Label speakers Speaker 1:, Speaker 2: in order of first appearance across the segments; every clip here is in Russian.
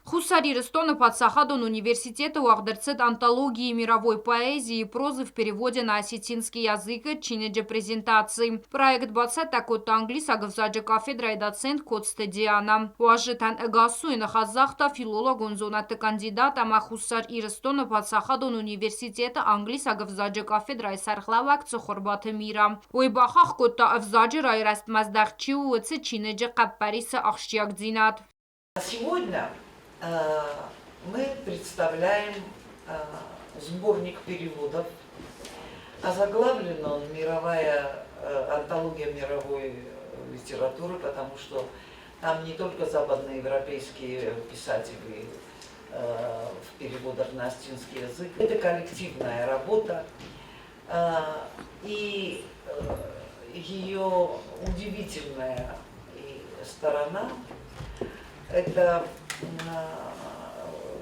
Speaker 1: Хусари Рестона Патсахадон университета уахдерцет антологии мировой поэзии и прозы в переводе на осетинский язык чинеджи презентации. Проект бацета кот англис агвзаджи кафедра и доцент кот стадиана. Уажетан эгасу и нахазахта филолог унзонат кандидат ама Хусар Рестона Патсахадон университета англис агвзаджи кафедра и сархлавак цухорбаты мира. Уйбахах кота авзаджи райраст маздахчи уэце чинеджи каппариса ахшчиагдзинат.
Speaker 2: Сегодня мы представляем сборник переводов, озаглавлен он «Мировая антология мировой литературы», потому что там не только западноевропейские писатели в переводах на осетинский язык. Это коллективная работа, и ее удивительная сторона – это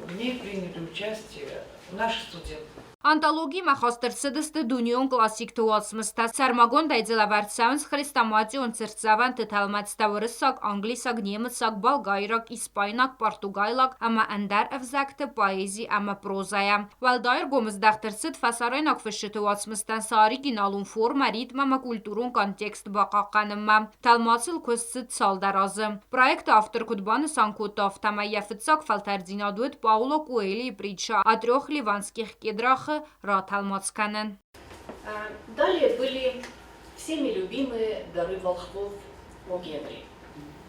Speaker 2: в ней приняли участие наши студенты.
Speaker 1: Антологии махастерцедысты дуньон классик туалсмыста сармагон дайдзелаварцаунс христаматион церцаван теталматставырысак англисак немецак болгайрак испайнак португайлак ама андар эвзакты поэзии ама прозая. Валдайр гомыздахтерцед фасарайнак фышытуалсмыстан саригиналун форма ритм ама культурун контекст бақақанымма. Талмацил көссід салдаразы. Проект автор кудбаны санкутов тамаяфыцак фалтардинадует Пауло Куэли и притча о 3 ливанских кедрах.
Speaker 3: Далее были всеми любимые «Дары волхвов» О Генри.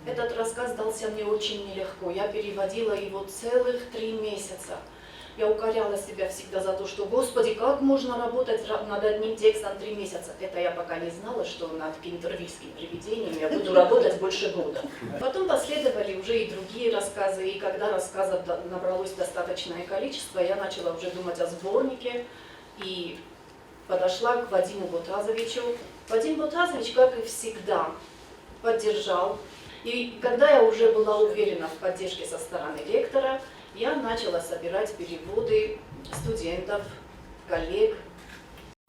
Speaker 3: Этот рассказ дался мне очень нелегко. Я переводила его целых 3 месяца. Я укоряла себя всегда за то, что, Господи, как можно работать над одним текстом 3 месяца? Это я пока не знала, что над кентервильским привидением я буду работать больше года. Потом последовали уже и другие рассказы, и когда рассказов набралось достаточное количество, я начала уже думать о сборнике и подошла к Вадиму Бутазовичу. Вадим Бутазович, как и всегда, поддержал. И когда я уже была уверена в поддержке со стороны ректора, я начала собирать переводы студентов, коллег.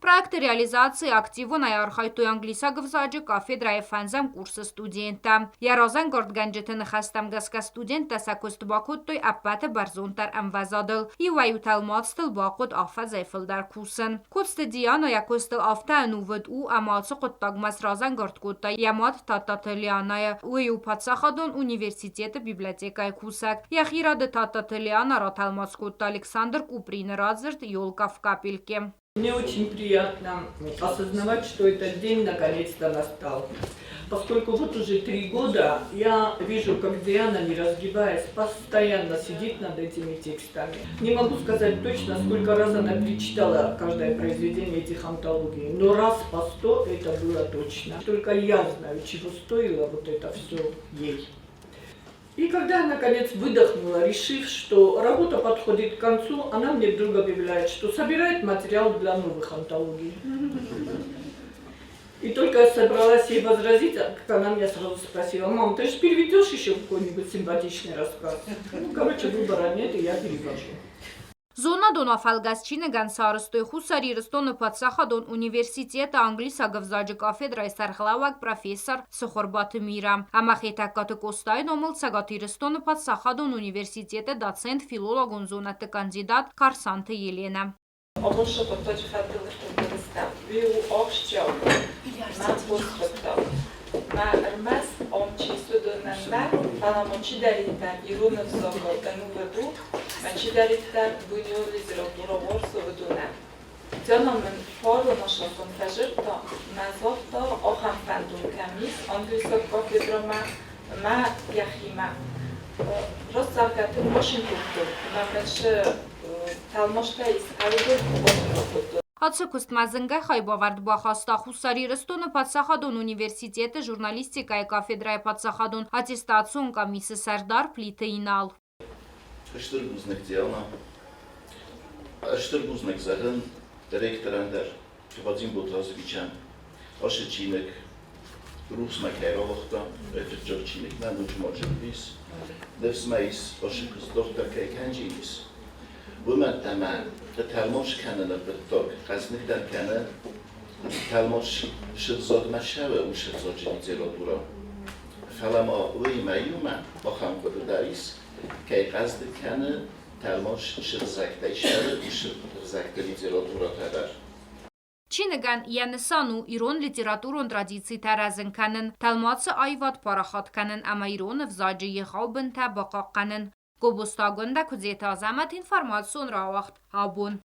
Speaker 1: Проект реализации активу на архайту англиса гвзаджи кафедра фанзам курса студента. Я розан гордганджеты нахастам гаска студента сакост бакуттой аппата барзонтар амвазадыл. И ваютал мацтыл бакут афа зайфылдар кусын. Кутсты диана якостыл афта анувыд у амацу куттагмас розан гордкутта ямат тататылианая. Ую пацахадон университета библиотекай кусак. Яхирады тататылиана раталмац кутта Александр Куприн Радзерт елка в капельке.
Speaker 4: Мне очень приятно осознавать, что этот день наконец-то настал. Поскольку вот уже 3 года я вижу, как Диана, не разгибаясь, постоянно сидит над этими текстами. Не могу сказать точно, сколько раз она перечитала каждое произведение этих антологий, но раз по 100 это было точно. Только я знаю, чего стоило вот это все ей. И когда я, наконец, выдохнула, решив, что работа подходит к концу, она мне вдруг объявляет, что собирает материал для новых антологий. И только я собралась ей возразить, как она меня сразу спросила: «Мам, ты же переведешь еще какой-нибудь симпатичный рассказ?» Ну, короче, выбора нет, и я перевожу.
Speaker 1: Зона Донафалгасчины Гансарыстой Хусари Рестона Патсахадон университета англиса гвзаджи кафедра и сархлавак профессор Сухорбаты мира. Амахетакаты Костай номыл Цагати Рестона Патсахадон университета доцент филолог унзонаты кандидат Карсанты Елена.
Speaker 5: Már rămas om ci studentar, am cidarita irună zoko tanuvadu, ma cidarita bunyo literatura vorso veduna. Ценомен фору нашла конфажерта, назовта охам фандун камис, английская кафедра ма яхима. Рассаргаты Вашингтон, на меньше талмошта из Алгоритм.
Speaker 1: Ացուկուստ մազնգայ խայբավարդ բախաստա Խուսարի Ռստոնը Պացախադոն ունիվերսիտետը ժուրնալիստիկայի կաֆեդրայի Պացախադոն ատեստացիոն կամիսը Սարդար Պլիտեինալ.
Speaker 6: Աշտրգուզնեք դիալնա, աշտրգուզնեք զաղն դրեկտորանդար Վադիմ Բոթազովիչյան, աշեչինեք ռուսնակ հերողտա, էտր ջորջինեք նան ուչ մոջնվիս, դևսմայիս աշեկուզ դորտար կայքանջինիս. Women ama talmosh kanını bırak, kaznikten kanı talmosh şıdzod maşave u şıdzod literatura. Falama uyma yuma, bakam kudu daris, که قصد کنه تلماش شرزکته شده و شرزکته لیتراتورا تدر.
Speaker 1: Չինգան յանսանու իրոն լիտերատուրոն տրադիցի տարազնկանն թալմացը այվատ պարախատկանն ամա իրոնը վզաջը եղաուբն թա բaqaqanն Կոբոստագոնդա կուզետազամատ ինформацион րավախտ հաբուն